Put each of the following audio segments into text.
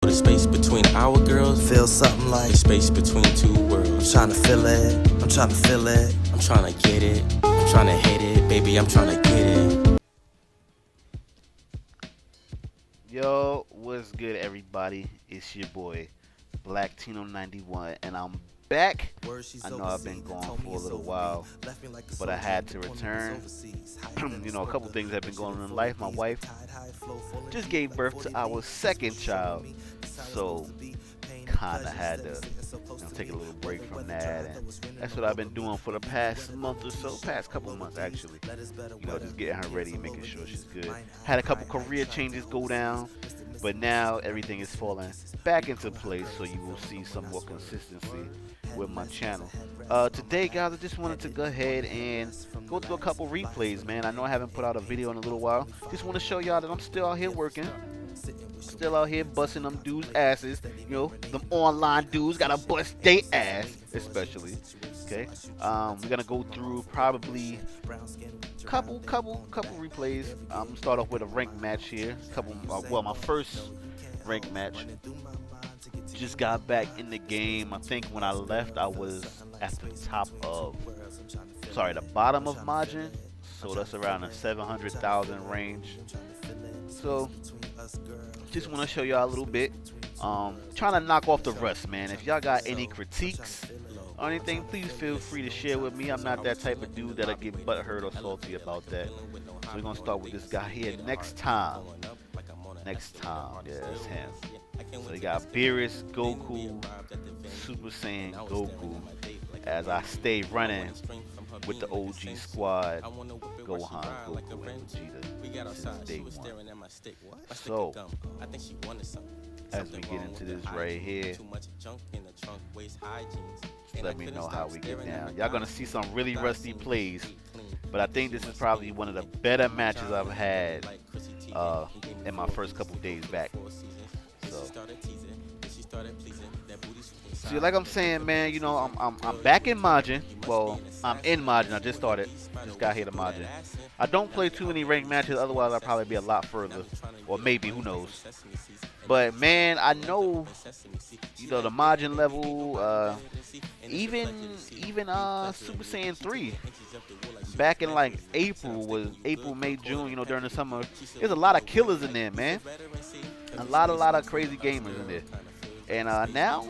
The space between our girls Feel something like the space between two I'm worlds. trying to feel it. I'm trying to feel it. I'm trying to get it. I'm trying to hit it. Baby, I'm trying to get it. Yo, what's good, everybody? It's your boy, Blak Tino 91, and I'm back. I know I've been gone for a little while, but I had to return. You know, a couple things have been going on in life. My wife just gave birth to our second child, so kinda had to take a little break from that, and that's what I've been doing for the past month or so, past couple months actually. You know, just getting her ready and making sure she's good. Had a couple career changes go down, but now everything is falling back into place, so you will see some more consistency with my channel. Today, guys, I just wanted to go ahead and go through a couple replays, man. I know I haven't put out a video in a little while. Just want to show y'all that I'm still out here working. Still out here busting them dudes' asses. You know, them online dudes gotta bust they ass, especially. Okay. We're gonna go through probably couple replays. I'm gonna start off with a ranked match here. My first ranked match. Just got back in the game. I think when I left, I was at the the bottom of margin. So that's around the 700,000 range. So just want to show y'all a little bit. Trying to knock off the rust, man. If y'all got any critiques or anything, please feel free to share with me. I'm not that type of dude that'll get butthurt or salty about that. So we're gonna start with this guy here. Next time, yeah, that's him. So you got Beerus, Goku, Super Saiyan Goku. As I stay running with the OG squad, Gohan, Goku, and Vegeta since day one. So, as we get into this right here, let me know how we get down. Y'all gonna see some really rusty plays, but I think this is probably one of the better matches I've had in my first couple days back. So, like I'm saying, man, you know, I'm back in Majin. Well, I'm in Majin. I just got here to Majin. I don't play too many ranked matches, otherwise I'll probably be a lot further, or maybe, who knows. But man, I know, you know, the Majin level, even Super Saiyan 3. Back in like April, May, June, you know, during the summer, there's a lot of killers in there, man. A lot of crazy gamers in there. And now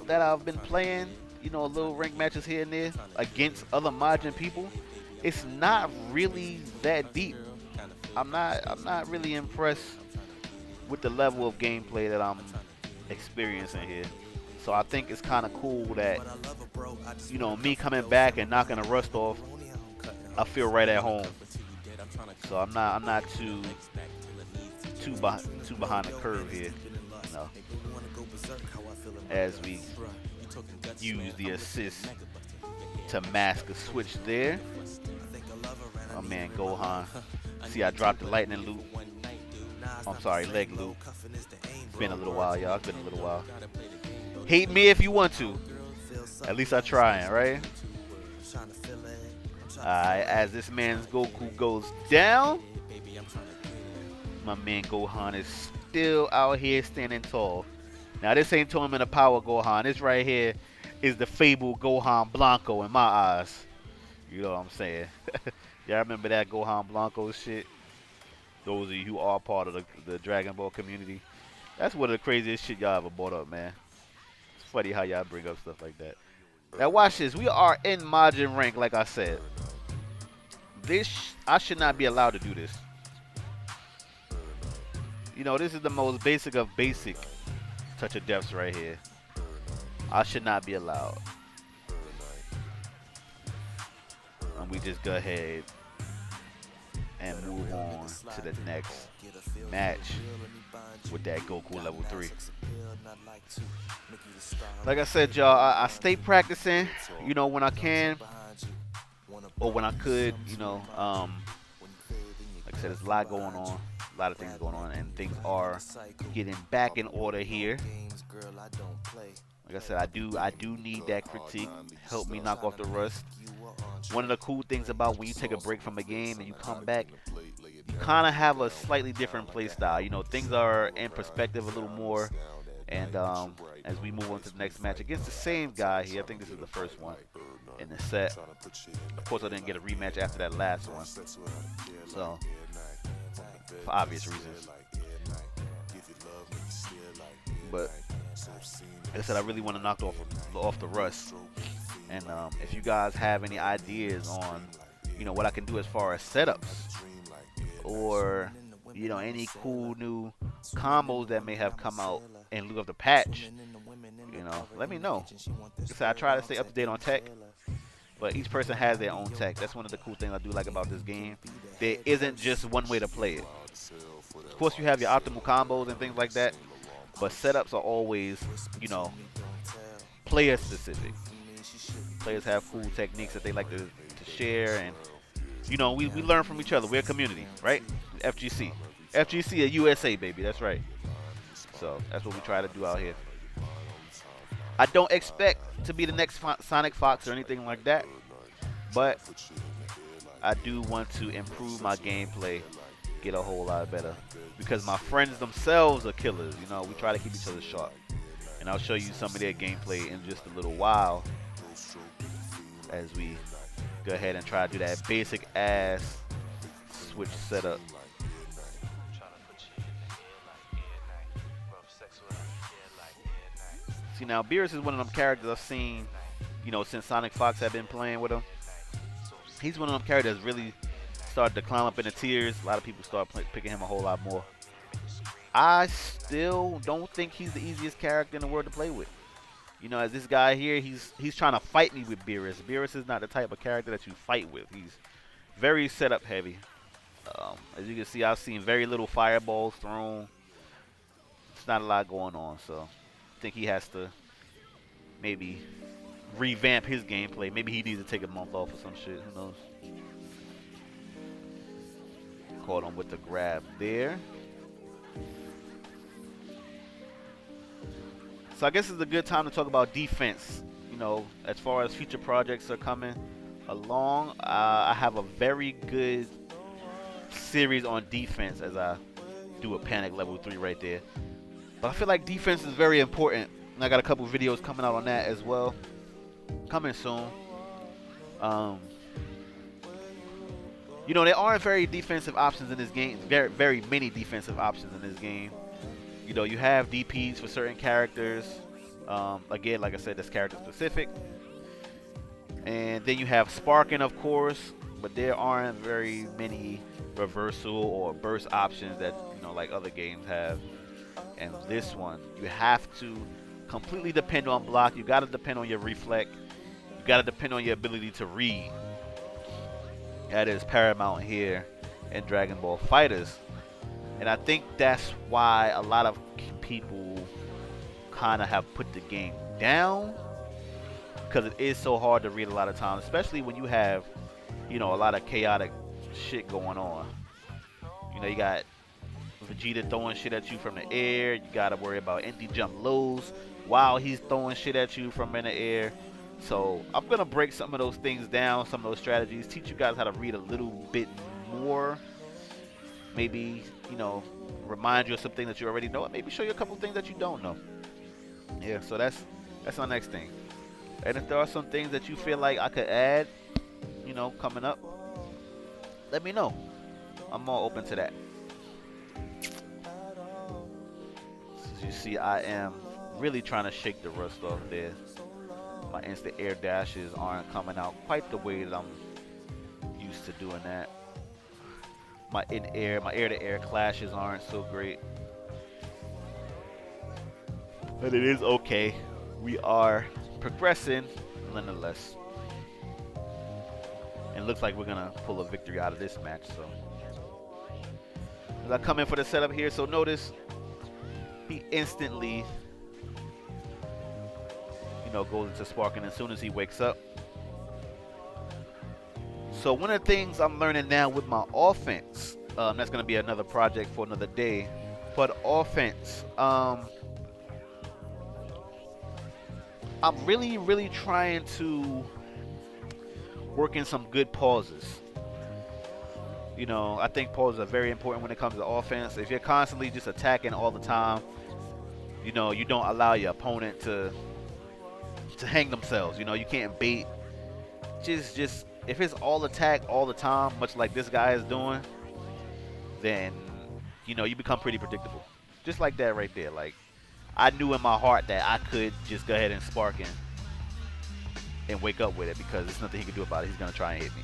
that I've been playing, you know, little ranked matches here and there against other Majin people, it's not really that deep. I'm not really impressed with the level of gameplay that I'm experiencing here. So I think it's kind of cool that, you know, me coming back and knocking the rust off, I feel right at home. So I'm not too behind the curve here, you know, as we use the assist to mask a switch there. Oh man, Gohan. See, I dropped the lightning loop. I'm sorry, leg loop. It's been a little while, y'all. It's been a little while. Hate me if you want to. At least I'm trying, right? Alright, as this man's Goku goes down, my man Gohan is still out here standing tall. Now, this ain't Tournament of Power Gohan. This right here is the fabled Gohan Blanco in my eyes. You know what I'm saying? Y'all remember that Gohan Blanco shit? Those of you who are part of the Dragon Ball community. That's one of the craziest shit y'all ever brought up, man. It's funny how y'all bring up stuff like that. Now watch this. We are in Majin rank, like I said. I should not be allowed to do this. You know, this is the most basic of basic touch of deaths right here. I should not be allowed. And we just go ahead and move on to the next match with that Goku level 3. Like I said, y'all, I stay practicing, you know, when I can, or when I could, you know. Like I said, there's a lot going on, a lot of things going on, and things are getting back in order here. Like I said, I do need that critique. Help me knock off the rust. One of the cool things about when you take a break from a game and you come back, you kind of have a slightly different play style. You know, things are in perspective a little more. And as we move on to the next match against the same guy here, I think this is the first one in the set. Of course, I didn't get a rematch after that last one, so for obvious reasons. But like I said, I really want to knock off the rust. And if you guys have any ideas on, what I can do as far as setups, or any cool new combos that may have come out in lieu of the patch, let me know. Like I said, I try to stay up to date on tech, but each person has their own tech. That's one of the cool things I do like about this game. There isn't just one way to play it. Of course, you have your optimal combos and things like that, but setups are always, player specific. Players have cool techniques that they like to share, and we learn from each other. We're a community, right? FGC a USA, baby. That's right. So that's what we try to do out here. I don't expect to be the next Sonic Fox or anything like that, but I do want to improve my gameplay, get a whole lot better, because my friends themselves are killers. We try to keep each other sharp, and I'll show you some of their gameplay in just a little while as we go ahead and try to do that basic ass switch setup. See, now Beerus is one of them characters I've seen, since Sonic Fox have been playing with him. He's one of them characters that's really started to climb up in the tiers. A lot of people start picking him a whole lot more. I still don't think he's the easiest character in the world to play with. As this guy here, he's trying to fight me with Beerus. Beerus is not the type of character that you fight with. He's very setup heavy. As you can see, I've seen very little fireballs thrown. It's not a lot going on, so I think he has to maybe revamp his gameplay. Maybe he needs to take a month off or some shit. Who knows? Caught him with the grab there. So I guess it's a good time to talk about defense. As far as future projects are coming along, I have a very good series on defense as I do a Panic level 3 right there. But I feel like defense is very important, and I got a couple videos coming out on that as well, coming soon. There aren't very defensive options in this game. Very many defensive options in this game. You have DPs for certain characters. Again, like I said, that's character specific. And then you have sparking, of course, but there aren't very many reversal or burst options that like other games have. And this one, you have to completely depend on block. You got to depend on your reflect. You got to depend on your ability to read. That is paramount here in Dragon Ball FighterZ. And I think that's why a lot of people kind of have put the game down, because it is so hard to read a lot of times, especially when you have, a lot of chaotic shit going on. You got Vegeta throwing shit at you from the air. You got to worry about empty jump lows while he's throwing shit at you from in the air. So I'm going to break some of those things down, some of those strategies, teach you guys how to read a little bit more. Maybe, remind you of something that you already know, and maybe show you a couple things that you don't know. Yeah, so that's our next thing. And if there are some things that you feel like I could add, coming up, let me know. I'm more open to that. As you see, I am really trying to shake the rust off there. My instant air dashes aren't coming out quite the way that I'm used to doing that. My air-to-air clashes aren't so great. But it is okay. We are progressing nonetheless. And it looks like we're going to pull a victory out of this match. So as I come in for the setup here, so notice he instantly, goes into sparking as soon as he wakes up. So one of the things I'm learning now with my offense, that's going to be another project for another day, but offense, I'm really trying to work in some good pauses. I think pauses are very important when it comes to offense. If you're constantly just attacking all the time, You know, you don't allow your opponent to hang themselves. You know, you can't bait. Just if it's all attack all the time, much like this guy is doing, then you know you become pretty predictable. Just like that right there. Like I knew in my heart that I could just go ahead and spark and wake up with it because there's nothing he can do about it. He's gonna try and hit me.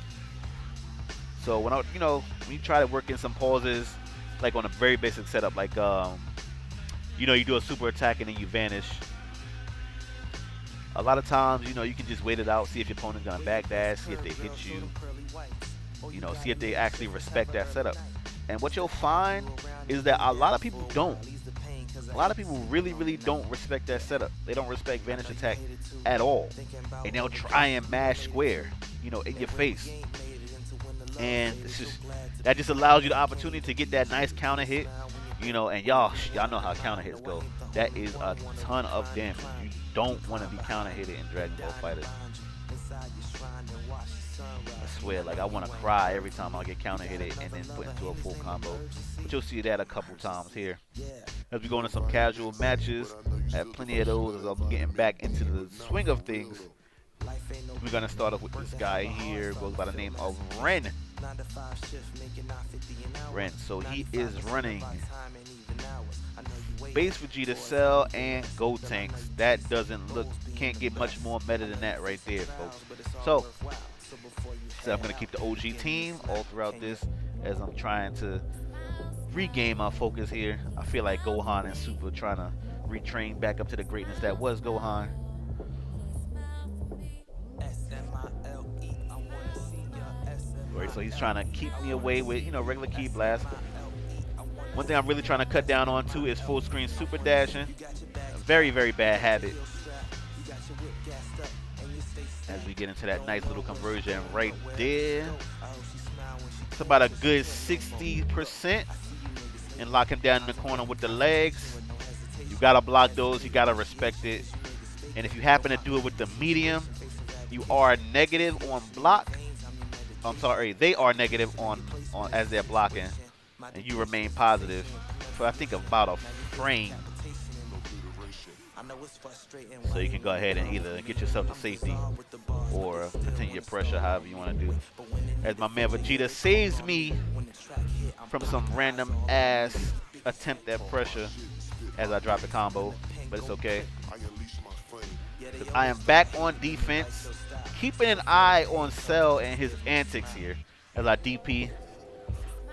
So when when you try to work in some pauses, like on a very basic setup, like you know, you do a super attack and then you vanish. A lot of times, you know, you can just wait it out, see if your opponent's gonna backdash, see if they hit you. You know, see if they actually respect that setup. And what you'll find is that a lot of people don't. A lot of people really don't respect that setup. They don't respect vanish attack at all. And they'll try and mash square, you know, in your face. And that just allows you the opportunity to get that nice counter hit, you know, and y'all know how counter hits go. That is a ton of damage. You don't want to be counter hitted in Dragon Ball FighterZ. I swear, like I want to cry every time I get counter hit and then put into a full combo. But you'll see that a couple times here. As we go into some casual matches, I have plenty of those as I'm getting back into the swing of things. We're going to start off with this guy here, goes by the name of Ren. So he is running base Vegeta, Cell, and Gotenks. That can't get much more meta than that right there, folks. So I'm going to keep the OG team all throughout this as I'm trying to regain my focus here. I feel like Gohan and Super trying to retrain back up to the greatness that was Gohan. Right, so he's trying to keep me away with, you know, regular key blast. One thing I'm really trying to cut down on too is full screen super dashing. A very bad habit. As we get into that nice little conversion right there. It's about a good 60%. And lock him down in the corner with the legs. You gotta block those, you gotta respect it. And if you happen to do it with the medium, you are negative on block. I'm sorry, they are negative on as they're blocking, and you remain positive for I think about a frame. So you can go ahead and either get yourself to safety or continue your pressure, however you want to do. As my man Vegeta saves me from some random ass attempt at pressure as I drop the combo, but it's okay. I am back on defense, keeping an eye on Cell and his antics here as I DP.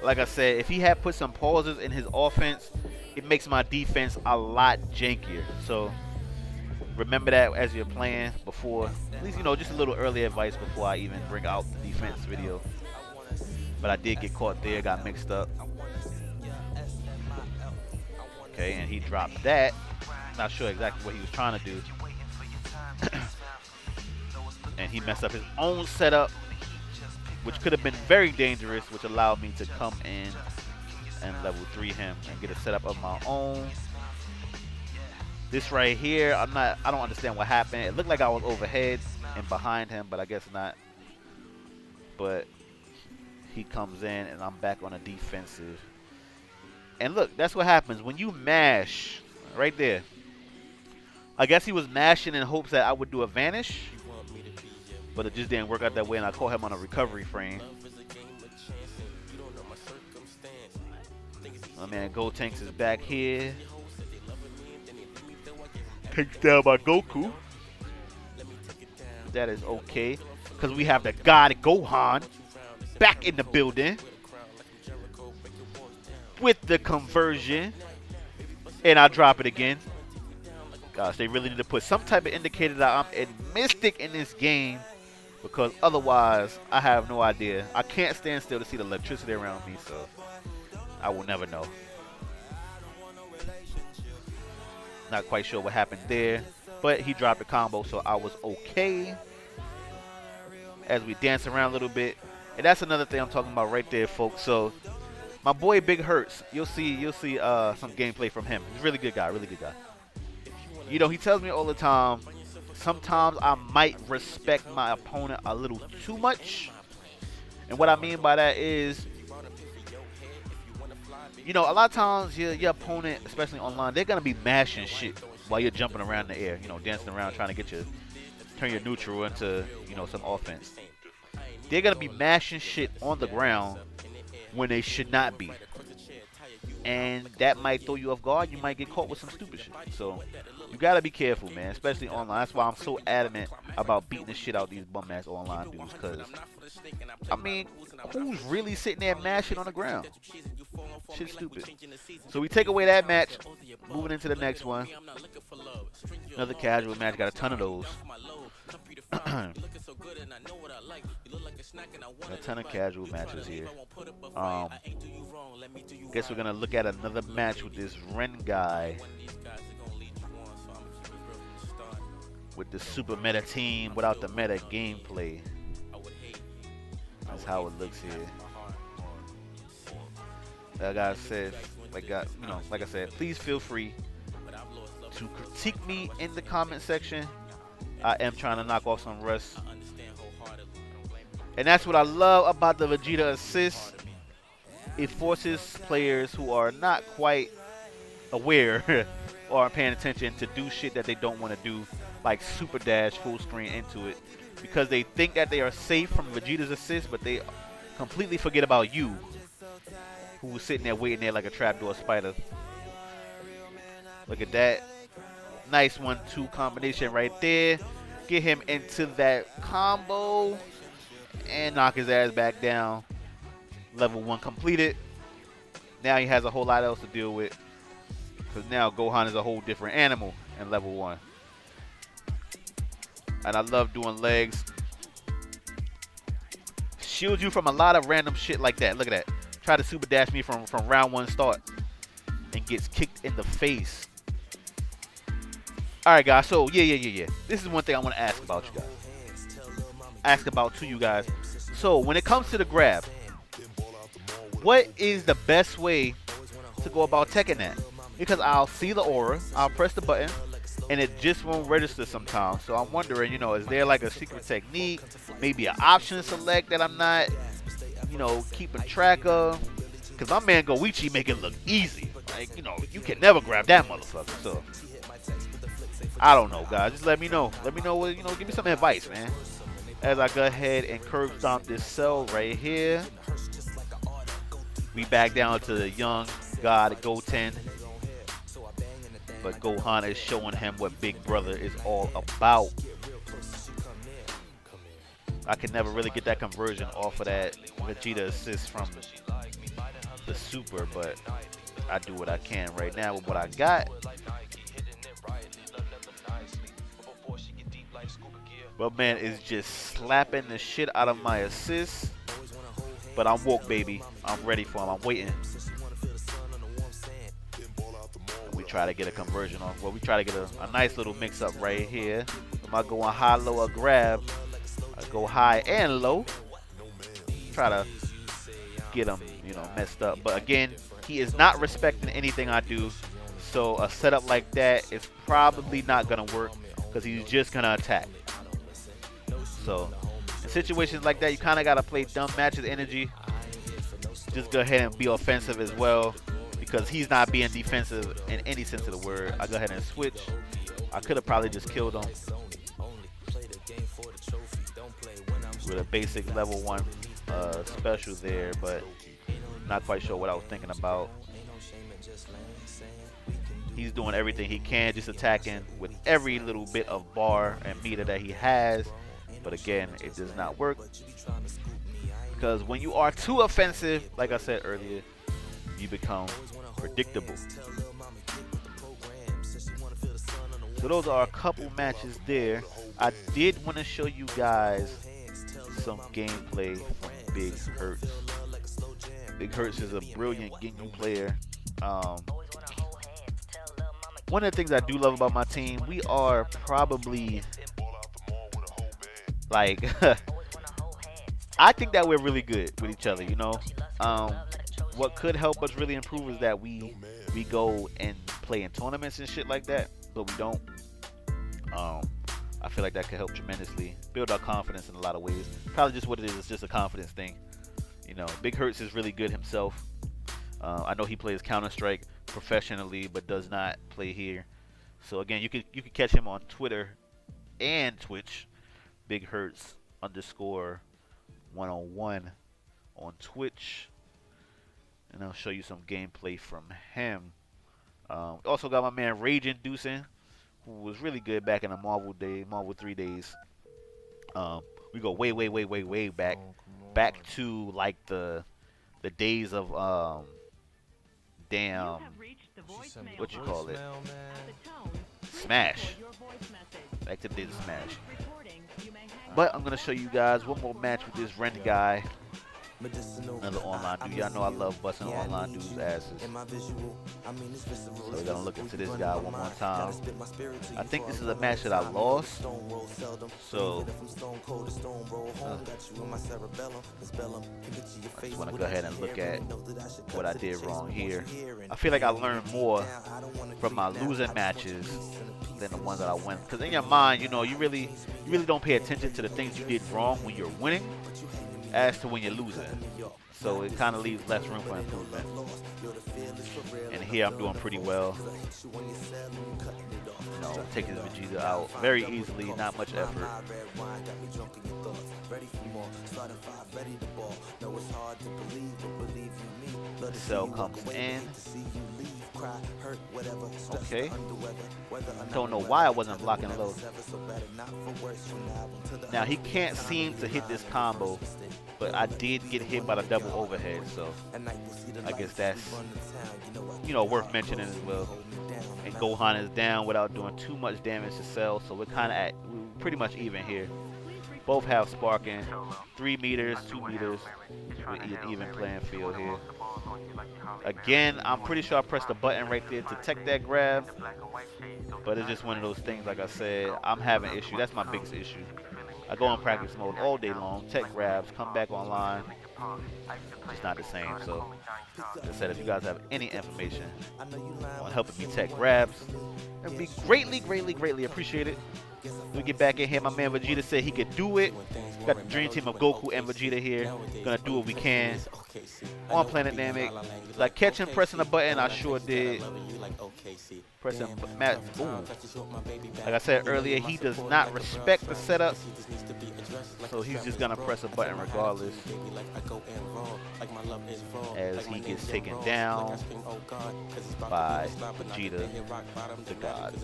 Like I said, if he had put some pauses in his offense, it makes my defense a lot jankier. So remember that as you're playing before, at least, you know, just a little early advice before I even bring out the defense video. But I did get caught there, got mixed up. Okay, and he dropped that. Not sure exactly what he was trying to do. And he messed up his own setup, which could have been very dangerous, which allowed me to come in and level 3 him and get a setup of my own. This right here, I don't understand what happened. It looked like I was overhead and behind him, but I guess not. But he comes in and I'm back on a defensive. And look, that's what happens when you mash right there. I guess he was mashing in hopes that I would do a vanish, but it just didn't work out that way, and I caught him on a recovery frame. My man Gotenks is back here. Takes down by Goku. That is okay, because we have the God Gohan back in the building with the conversion. And I drop it again. Gosh, they really need to put some type of indicator that I'm in Mystic in this game, because otherwise I have no idea. I can't stand still to see the electricity around me, so I will never know. Not quite sure what happened there, but he dropped the combo, so I was okay. As we dance around a little bit, and that's another thing I'm talking about right there, folks. So my boy Big Hurts, you'll see some gameplay from him. He's a really good guy, really good guy. You know, he tells me all the time, sometimes I might respect my opponent a little too much. And what I mean by that is, you know, a lot of times your opponent, especially online, they're gonna be mashing shit while you're jumping around in the air, you know, dancing around trying to turn your neutral into, you know, some offense. They're gonna be mashing shit on the ground when they should not be, and that might throw you off guard. You might get caught with some stupid shit. So you gotta be careful, man, especially online. That's why I'm so adamant about beating the shit out of these bum ass online dudes. Cause I mean, who's really sitting there mashing on the ground? Shit's stupid. So we take away that match. Moving into the next one. Another casual match. Got a ton of those. A ton of casual matches here. Guess we're gonna look at another match with this Ren guy with the super meta team without the meta gameplay. That's how it looks here. Like I said, like I said, please feel free to critique me in the comment section. I am trying to knock off some rust. And that's what I love about the Vegeta assist. It forces players who are not quite aware or aren't paying attention to do shit that they don't want to do, like super dash full screen into it, because they think that they are safe from Vegeta's assist, but they completely forget about you, who was sitting there waiting there like a trapdoor spider. Look at that. Nice 1-2 combination right there. Get him into that combo and knock his ass back down. Level 1 completed. Now he has a whole lot else to deal with, because now Gohan is a whole different animal in level 1. And I love doing legs. Shields you from a lot of random shit like that. Look at that. Try to super dash me from round 1 start and gets kicked in the face. Alright guys, so yeah. This is one thing I want to ask about you guys. Ask about to you guys. So when it comes to the grab, what is the best way to go about teching that? Because I'll see the aura, I'll press the button, and it just won't register sometimes. So I'm wondering, you know, is there like a secret technique, maybe an option select that I'm not, you know, keeping track of? Because my man Goichi make it look easy. Like, you know, you can never grab that motherfucker. So I don't know, guys. Just let me know. Let me know what, you know, give me some advice, man. As I go ahead and curb stomp this cell right here. We back down to the young god Goten. But Gohan is showing him what Big Brother is all about. I can never really get that conversion off of that Vegeta assist from the super, but I do what I can right now with what I got. But man is just slapping the shit out of my assist. But I'm woke, baby. I'm ready for him. I'm waiting. We try to get a conversion on. Well, we try to get a nice little mix up right here. Am I going high, low, or grab? I go high and low. Try to get him, you know, messed up. But again, he is not respecting anything I do. So a setup like that is probably not going to work, because he's just going to attack. So in situations like that, you kind of got to play dumb matches energy. Just go ahead and be offensive as well, because he's not being defensive in any sense of the word. I go ahead and switch. I could have probably just killed him with a basic level 1 special there, but not quite sure what I was thinking about. He's doing everything he can, just attacking with every little bit of bar and meter that he has. But again, it does not work, because when you are too offensive, like I said earlier, you become predictable. So those are a couple matches there. I did want to show you guys some gameplay from Big Hurts. Big Hurts is a brilliant Ginyu player. One of the things I do love about my team, we are probably like I think that we're really good with each other, you know. What could help us really improve is that we go and play in tournaments and shit like that, but we don't. I feel like that could help tremendously build our confidence in a lot of ways. Probably just what it is, it's just a confidence thing, you know. Big Hurts is really good himself. I know he plays Counter-Strike professionally, but does not play here. So again, you could catch him on Twitter and Twitch, Big Hurts _ 101 on Twitch, and I'll show you some gameplay from him. Also got my man Rage Inducing, who was really good back in the Marvel 3 days. We go way back to like the days of damn, what you call it, Smash. Back to the days of Smash. But I'm gonna show you guys one more match with this Ren guy. Another online dude. Y'all know I love busting online dudes' asses. So we're gonna look into this guy one more time. I think this is a match that I lost. So I just wanna go ahead and look at what I did wrong here. I feel like I learned more from my losing matches than the ones that I win. Because in your mind, you know, you really don't pay attention to the things you did wrong when you're winning as to when you're losing. So it kind of leaves less room for improvement. And here I'm doing pretty well. You know, taking Vegeta out very easily, not much effort. Cell comes in. Okay. Don't know why I wasn't blocking low. Now he can't seem to hit this combo, but I did get hit by the double overhead, so I guess that's, you know, worth mentioning as well. And Gohan is down without doing too much damage to Cell, so we're pretty much even here. Both have sparking, 3 meters, 2 meters, with an even playing field here. Again, I'm pretty sure I pressed the button right there to tech that grab, but it's just one of those things, like I said, I'm having issue. That's my biggest issue. I go in practice mode all day long, tech grabs, come back online, it's not the same. So, as I said, if you guys have any information on helping me tech grabs, it would be greatly appreciated. We get back in here. My man Vegeta said he could do it. Got the dream team of Goku and Vegeta here. Gonna do what we can on Planet Namek. Like catching pressing a button, I sure did. Pressing Matt. Like I said earlier, he does not respect the setup, so he's just gonna press a button regardless. As he gets taken down by Vegeta, the God.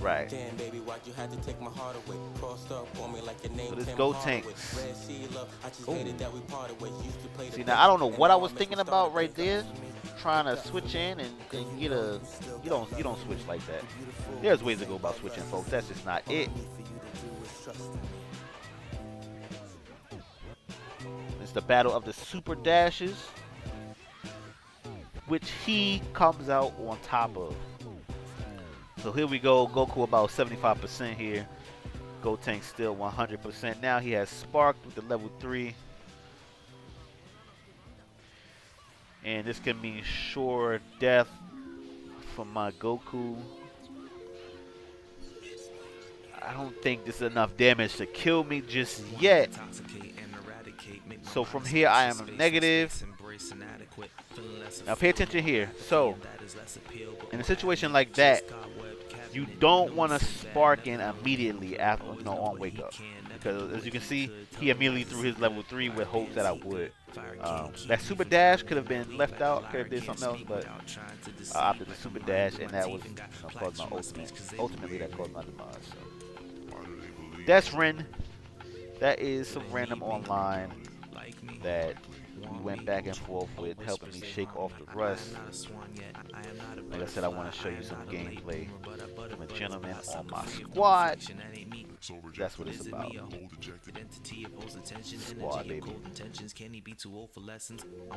Right. So this Go Tanks. See, now I don't know what I was thinking about right there, trying to switch in and get a. You don't switch like that. There's ways to go about switching, folks. That's just not it. It's the battle of the super dashes, which he comes out on top of. So here we go. Goku about 75% here. Gotenk still 100%. Now he has sparked with the level 3. And this can mean sure death for my Goku. I don't think this is enough damage to kill me just yet. So from here I am negative. Now pay attention here. So in a situation like that, you don't want to spark in immediately after, you know, on wake up, because as you can see, he immediately threw his level 3 with hopes that I would. That super dash could have been left out, could have did something else, but I opted the super dash, and that was, you know, caused my ultimate. Ultimately, that caused my demise. So. That's Ren. That is some random online that we went back and forth with, helping me shake off the rust. Like I said, I want to show you some gameplay from a gentleman on my squad. That's what it's about. Squad, baby. I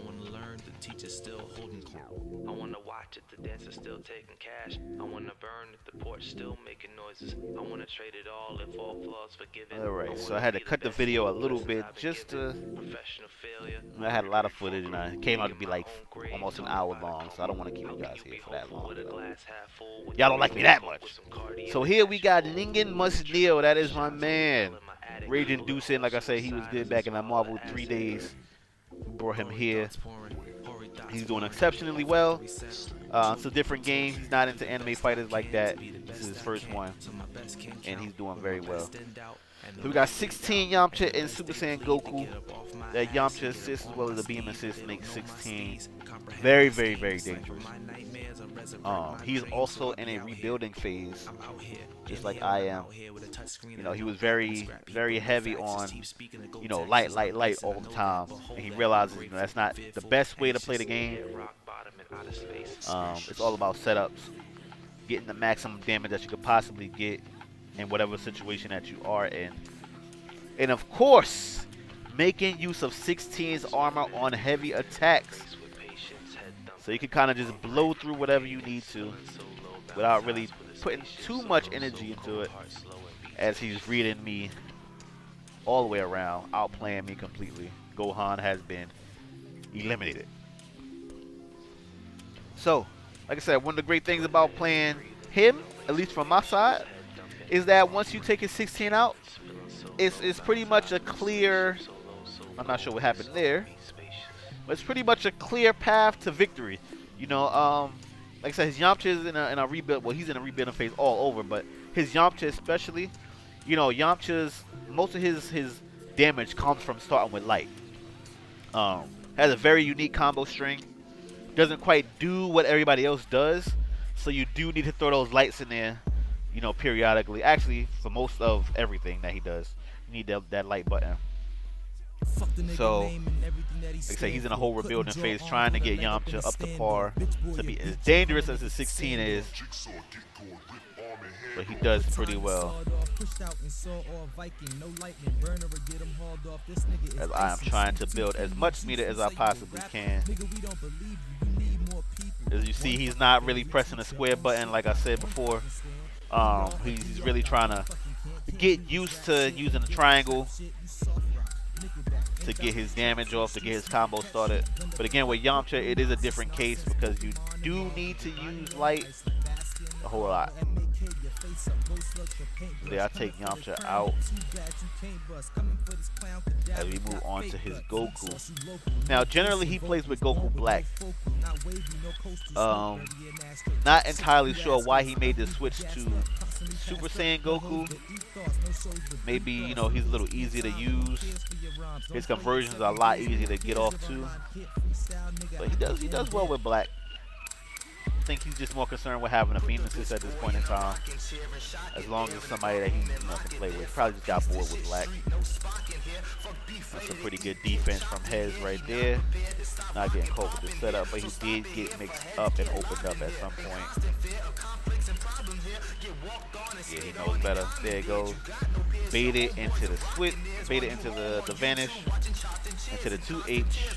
want to learn, the teacher's still holding court. I want to watch it, the dancer's still taking cash. I want to burn if the porch still making noises. I want to trade it all if all flaws forgiven. Alright, so I had to cut the video a little bit just to... I had a lot of footage and I came out to be like almost an hour long, so I don't want to keep you guys here for that long. Y'all don't like me that much. So here we got Ningen Must Kneel. That is my man. Rage Inducing, like I said, he was good back in the Marvel 3 days. brought him here. He's doing exceptionally well. It's a different game. He's not into anime fighters like that. This is his first one, and he's doing very well. So we got 16 Yamcha and Super Saiyan Goku. That Yamcha assist as well as the beam assist makes 16. Very, very, very dangerous. He's also in a rebuilding phase, just like I am. You know, he was very, very heavy on, you know, light all the time, and he realizes, you know, that's not the best way to play the game. It's all about setups, getting the maximum damage that you could possibly get in whatever situation that you are in, and of course, making use of 16's armor on heavy attacks. So you can kind of just blow through whatever you need to without really putting too much energy into it, as he's reading me all the way around, outplaying me completely. Gohan has been eliminated. So, like I said, one of the great things about playing him, at least from my side, is that once you take his 16 out, it's pretty much a clear, I'm not sure what happened there, but it's pretty much a clear path to victory. You know, like I said, his Yamcha is in a rebuild. Well, he's in a rebuilding phase all over, but his Yamcha especially, you know, Yamcha's, most of his damage comes from starting with light. Has a very unique combo string. Doesn't quite do what everybody else does, so you do need to throw those lights in there, you know, periodically. Actually, for most of everything that he does, you need that light button. So, like I say, he's in a whole rebuilding phase, trying to get Yamcha up to par to be as dangerous as his 16 is. But he does pretty well. As I am trying to build as much meter as I possibly can. As you see, he's not really pressing the square button like I said before. He's really trying to get used to using the triangle to get his damage off, to get his combo started. But again, with Yamcha, it is a different case because you do need to use light a whole lot. There, I take Yamcha out as we move on to his Goku. Now, generally, he plays with Goku Blak. Not entirely sure why he made the switch to Super Saiyan Goku. Maybe, you know, he's a little easier to use. His conversions are a lot easier to get off to. But he does well with Blak. I think he's just more concerned with having a beam assist at this point in time. As long as it's somebody that he can play with. Probably just got bored with Blak. That's a pretty good defense from Hez right there. Not getting caught with the setup, but he did get mixed up and opened up at some point. Yeah, he knows better. There it goes. Bait it into the switch. Bait it into the vanish. Into the 2H.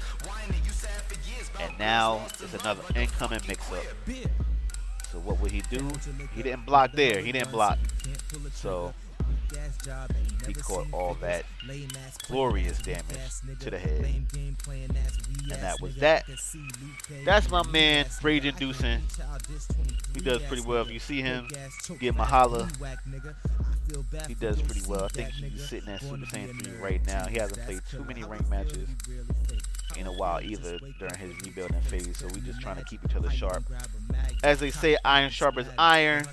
And now it's another incoming mix-up. So what would he do? He didn't block there. He didn't block. So he caught all that glorious damage to the head. And that was that. That's my man, rage inducing. He does pretty well. If you see him, give him a holler. He does pretty well. I think he's sitting at Super Saiyan 3 right now. He hasn't played too many ranked matches in a while either during his rebuilding phase, so we just trying to keep each other sharp. As they say, iron sharp as iron.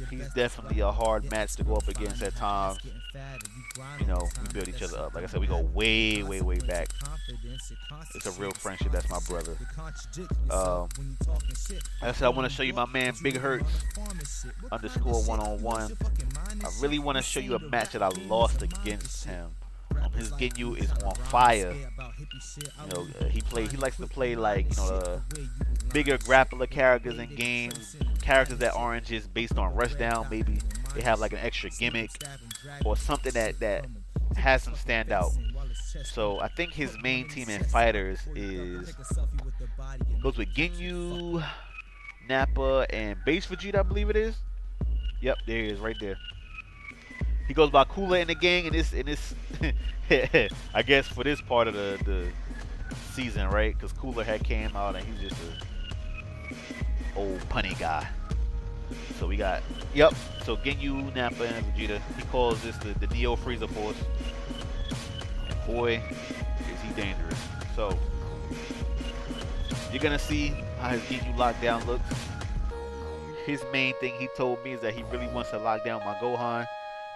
He's definitely a hard match to go up against at times. You know, we build each other up. Like I said, we go way, way, way back. It's a real friendship. That's my brother. Like I said, I want to show you my man Big Hurts _ 1-on-1. I really want to show you a match that I lost against him. His Ginyu is on fire. You know, he likes to play like, you know, bigger grappler characters in games, characters that aren't just based on rushdown. Maybe they have like an extra gimmick or something that has them stand out. So I think his main team in FighterZ goes with Ginyu, Nappa, and Base Vegeta, I believe it is. Yep, there he is, right there. He goes by Cooler in the gang, and this I guess for this part of the season, right? Because Cooler had came out and he's just a old punny guy. So we got, yep. So Ginyu, Nappa, and Vegeta. He calls this the Neo Freezer Force. And boy, is crazy dangerous. So you're gonna see how his Ginyu lockdown looks. His main thing he told me is that he really wants to lock down my Gohan.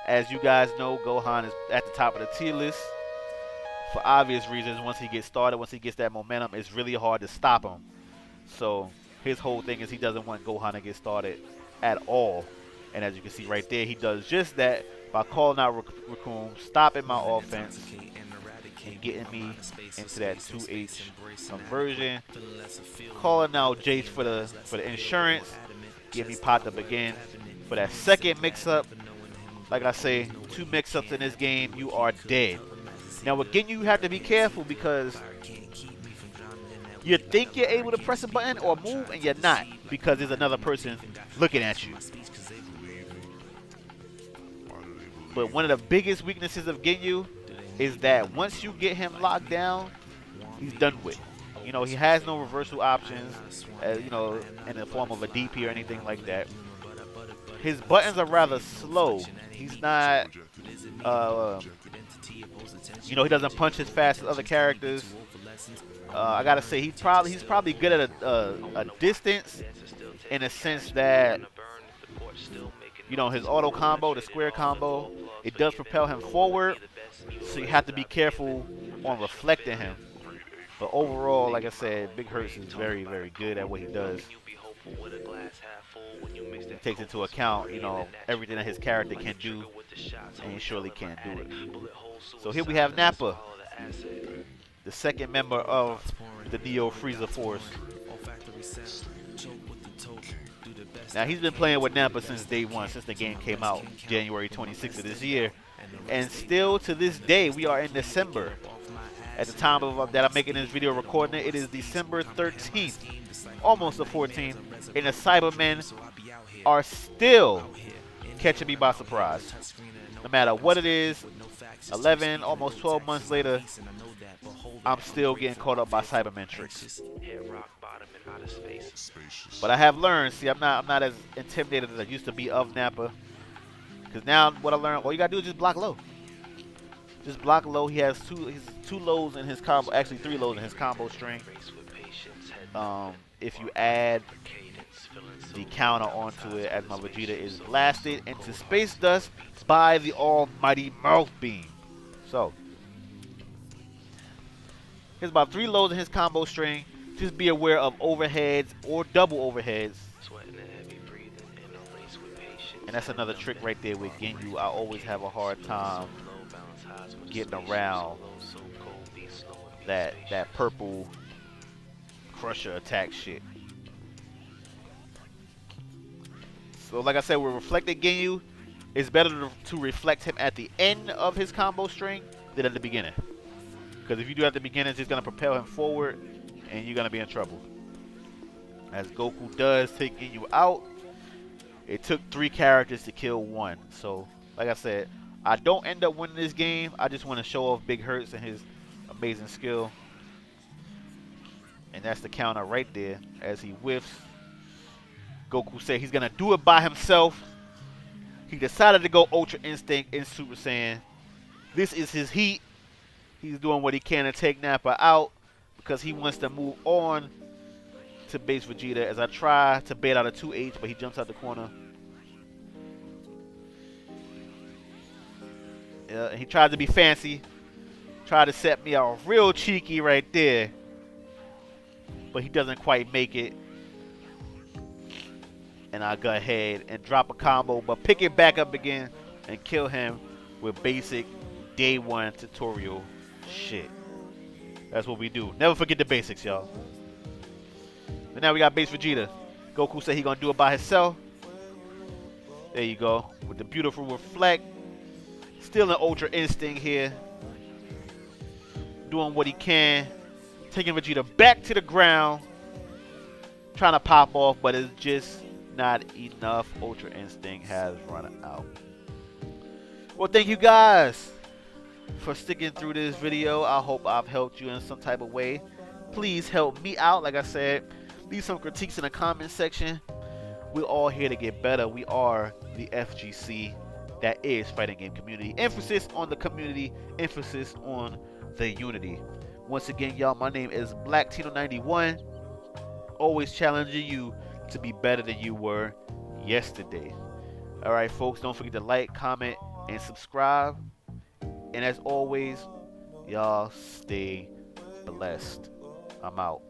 As you guys know, Gohan is at the top of the tier list for obvious reasons. Once he gets started, once he gets that momentum, it's really hard to stop him. So his whole thing is he doesn't want Gohan to get started at all. And as you can see right there, he does just that by calling out Raccoon, stopping my offense, and getting me into that 2H conversion. Calling out Jace for the insurance, getting me popped up again for that second mix-up. Like I say, 2 mix-ups in this game, you are dead. Now again, you have to be careful because you think you're able to press a button or move, and you're not because there's another person looking at you. But one of the biggest weaknesses of Ginyu is that once you get him locked down, he's done with. You know, he has no reversal options, you know, in the form of a DP or anything like that. His buttons are rather slow. He's not, you know, he doesn't punch as fast as other characters. I gotta say, he's probably good at a distance, in a sense that, you know, his auto combo, the square combo, it does propel him forward, so you have to be careful on reflecting him. But overall, like I said, Big Hurts is very, very good at what he does. He takes into account, you know, everything that his character can do, and he surely can't do it. So here we have Nappa, the second member of the Neo Frieza Force. Now he's been playing with Nappa since day one, since the game came out, January 26th of this year. And still to this day, we are in December. At the time that I'm making this video recording it is December 13th, almost the 14th, and the Cybermen are still catching me by surprise. No matter what it is, 11, almost 12 months later, I'm still getting caught up by Cybermen tricks. But I have learned, see, I'm not as intimidated as I used to be of Nappa. Because now what I learned, all you gotta do is just block low. Just block low. He has two lows in his combo, actually 3 lows in his combo string. If you add the counter onto it, as my Vegeta is blasted into space dust by the almighty Mouth Beam. So here's about 3 lows in his combo string. Just be aware of overheads or double overheads. And that's another trick right there with Ginyu. I always have a hard time getting around that purple crusher attack shit. So like I said, with reflected Ginyu, it's better to reflect him at the end of his combo string than at the beginning. Because if you do at the beginning, it's just going to propel him forward, and you're going to be in trouble. As Goku does take Ginyu out, it took 3 characters to kill 1. So, like I said, I don't end up winning this game. I just want to show off Big Hurts and his amazing skill. And that's the counter right there as he whiffs. Goku said he's going to do it by himself. He decided to go Ultra Instinct in Super Saiyan. This is his heat. He's doing what he can to take Nappa out because he wants to move on to base Vegeta as I try to bait out a 2H, but he jumps out the corner. He tried to be fancy. Tried to set me out real cheeky right there. But he doesn't quite make it. And I go ahead and drop a combo, but pick it back up again and kill him with basic day 1 tutorial shit. That's what we do. Never forget the basics, y'all. But now we got base Vegeta. Goku said he gonna do it by himself. There you go. With the beautiful reflect. Still an Ultra Instinct here. Doing what he can. Taking Vegeta back to the ground. Trying to pop off, but it's just not enough. Ultra Instinct has run out. Well, thank you guys for sticking through this video. I hope I've helped you in some type of way. Please help me out. Like I said, leave some critiques in the comment section. We're all here to get better. We are the FGC, that is Fighting Game Community. Emphasis on the community, emphasis on the unity. Once again, y'all, my name is Blak 91. Always challenging you to be better than you were yesterday. All right, folks, don't forget to like, comment, and subscribe. And as always, y'all stay blessed. I'm out.